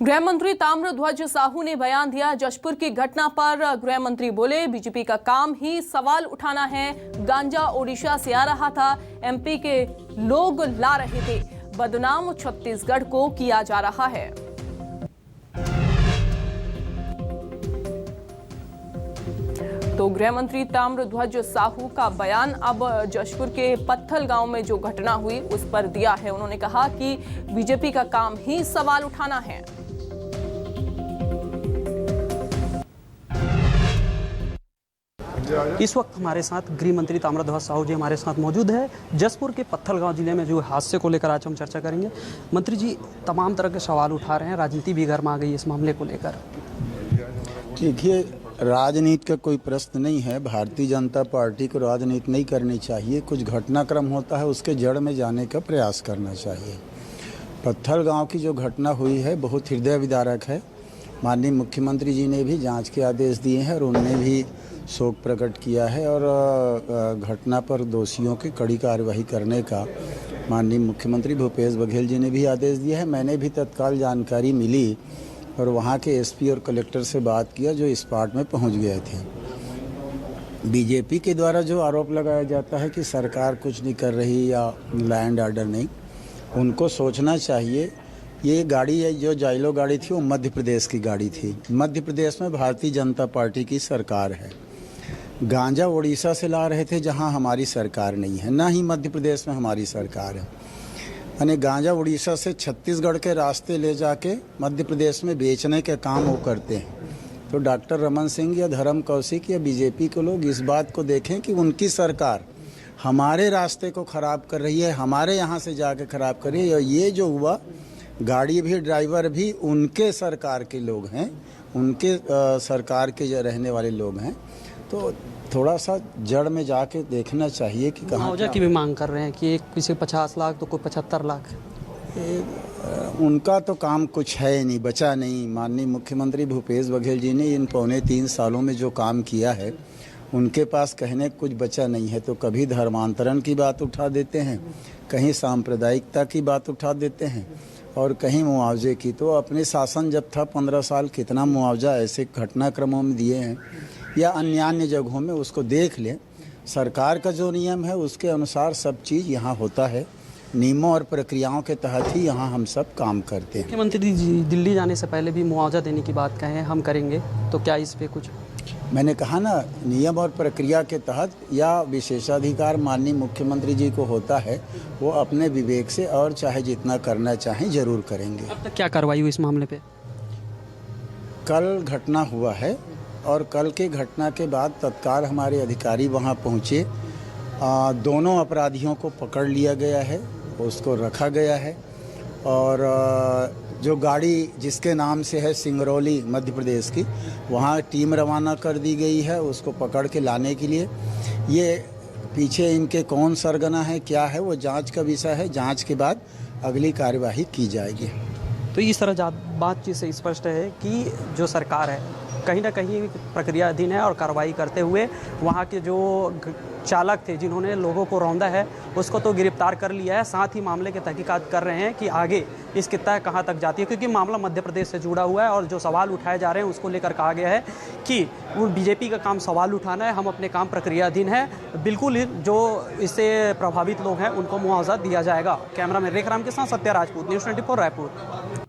गृह मंत्री ताम्रध्वज साहू ने बयान दिया। जशपुर की घटना पर गृह मंत्री बोले, बीजेपी का काम ही सवाल उठाना है। गांजा ओडिशा से आ रहा था, एमपी के लोग ला रहे थे। बदनाम छत्तीसगढ़ को किया जा रहा है। तो गृह मंत्री ताम्रध्वज साहू का बयान अब जशपुर के पत्थल गांव में जो घटना हुई उस पर दिया है। उन्होंने कहा कि बीजेपी का काम ही सवाल उठाना है। इस वक्त हमारे साथ गृह मंत्री ताम्रध्वज साहू जी हमारे साथ मौजूद है। जशपुर के पत्थल गांव जिले में जो हादसे को लेकर आज हम चर्चा करेंगे। मंत्री जी तमाम तरह के सवाल उठा रहे हैं, राजनीति भी गर्मा गई इस मामले को लेकर। देखिए, राजनीति का कोई प्रश्न नहीं है। भारतीय जनता पार्टी को राजनीति नहीं करनी चाहिए। कुछ घटनाक्रम होता है उसके जड़ में जाने का प्रयास करना चाहिए। पत्थल गांव की जो घटना हुई है बहुत हृदय विदारक है। माननीय मुख्यमंत्री जी ने भी जांच के आदेश दिए हैं और उन्होंने भी शोक प्रकट किया है और घटना पर दोषियों की कड़ी कार्रवाई करने का माननीय मुख्यमंत्री भूपेश बघेल जी ने भी आदेश दिया है। मैंने भी तत्काल जानकारी मिली और वहाँ के एसपी और कलेक्टर से बात किया जो स्पॉट में पहुँच गए थे। बीजेपी के द्वारा जो आरोप लगाया जाता है कि सरकार कुछ नहीं कर रही या लैंड ऑर्डर नहीं, उनको सोचना चाहिए। ये गाड़ी जो जाइलो गाड़ी थी वो मध्य प्रदेश की गाड़ी थी। मध्य प्रदेश में भारतीय जनता पार्टी की सरकार है। गांजा उड़ीसा से ला रहे थे जहां हमारी सरकार नहीं है, ना ही मध्य प्रदेश में हमारी सरकार है। यानी गांजा उड़ीसा से छत्तीसगढ़ के रास्ते ले जाके मध्य प्रदेश में बेचने के काम वो करते हैं। तो डॉक्टर रमन सिंह या धर्म कौशिक या बीजेपी के लोग इस बात को देखें कि उनकी सरकार हमारे रास्ते को ख़राब कर रही है, हमारे यहाँ से जाके ख़राब कर रही है। और ये जो हुआ, गाड़ी भी ड्राइवर भी उनके सरकार के लोग हैं, उनके सरकार के जो रहने वाले लोग हैं। तो थोड़ा सा जड़ में जाके देखना चाहिए कि कहाँ मुआवजा की भी मांग कर रहे हैं कि एक किसी 50 लाख तो कोई 75 लाख। उनका तो काम कुछ है नहीं, बचा नहीं। माननीय मुख्यमंत्री भूपेश बघेल जी ने इन 2.25 सालों में जो काम किया है उनके पास कहने कुछ बचा नहीं है। तो कभी धर्मांतरण की बात उठा देते हैं, कहीं सांप्रदायिकता की बात उठा देते हैं और कहीं मुआवजे की। तो अपने शासन जब था 15 साल कितना मुआवजा ऐसे घटनाक्रमों में दिए हैं या अन्य जगहों में, उसको देख लें। सरकार का जो नियम है उसके अनुसार सब चीज़ यहाँ होता है। नियमों और प्रक्रियाओं के तहत ही यहाँ हम सब काम करते हैं। मुख्यमंत्री जी दिल्ली जाने से पहले भी मुआवजा देने की बात कहें हम करेंगे, तो क्या इस पे कुछ? मैंने कहा ना, नियम और प्रक्रिया के तहत या विशेषाधिकार माननीय मुख्यमंत्री जी को होता है, वो अपने विवेक से और चाहे जितना करना चाहें जरूर करेंगे। अब तक क्या कार्रवाई हुई इस मामले पे? कल घटना हुआ है और कल के घटना के बाद तत्काल हमारे अधिकारी वहां पहुंचे। दोनों अपराधियों को पकड़ लिया गया है, उसको रखा गया है और जो गाड़ी जिसके नाम से है सिंगरौली मध्य प्रदेश की, वहाँ टीम रवाना कर दी गई है उसको पकड़ के लाने के लिए। ये पीछे इनके कौन सरगना है क्या है वो जांच का विषय है। जांच के बाद अगली कार्यवाही की जाएगी। तो इस तरह बातचीत से स्पष्ट है कि जो सरकार है कहीं ना कहीं प्रक्रिया अधीन है और कार्रवाई करते हुए वहाँ के जो चालक थे जिन्होंने लोगों को रौंदा है उसको तो गिरफ्तार कर लिया है। साथ ही मामले की तहकीकात कर रहे हैं कि आगे इसकी तय कहाँ तक जाती है, क्योंकि मामला मध्य प्रदेश से जुड़ा हुआ है और जो सवाल उठाए जा रहे हैं उसको लेकर कहा गया है कि वो बीजेपी का काम सवाल उठाना है, हम अपने काम प्रक्रियाधीन है। बिल्कुल जो इससे प्रभावित लोग हैं उनको मुआवजा दिया जाएगा। कैमरा मैन रेखराम के साथ सत्या राजपूत, न्यूज़ 24 रायपुर।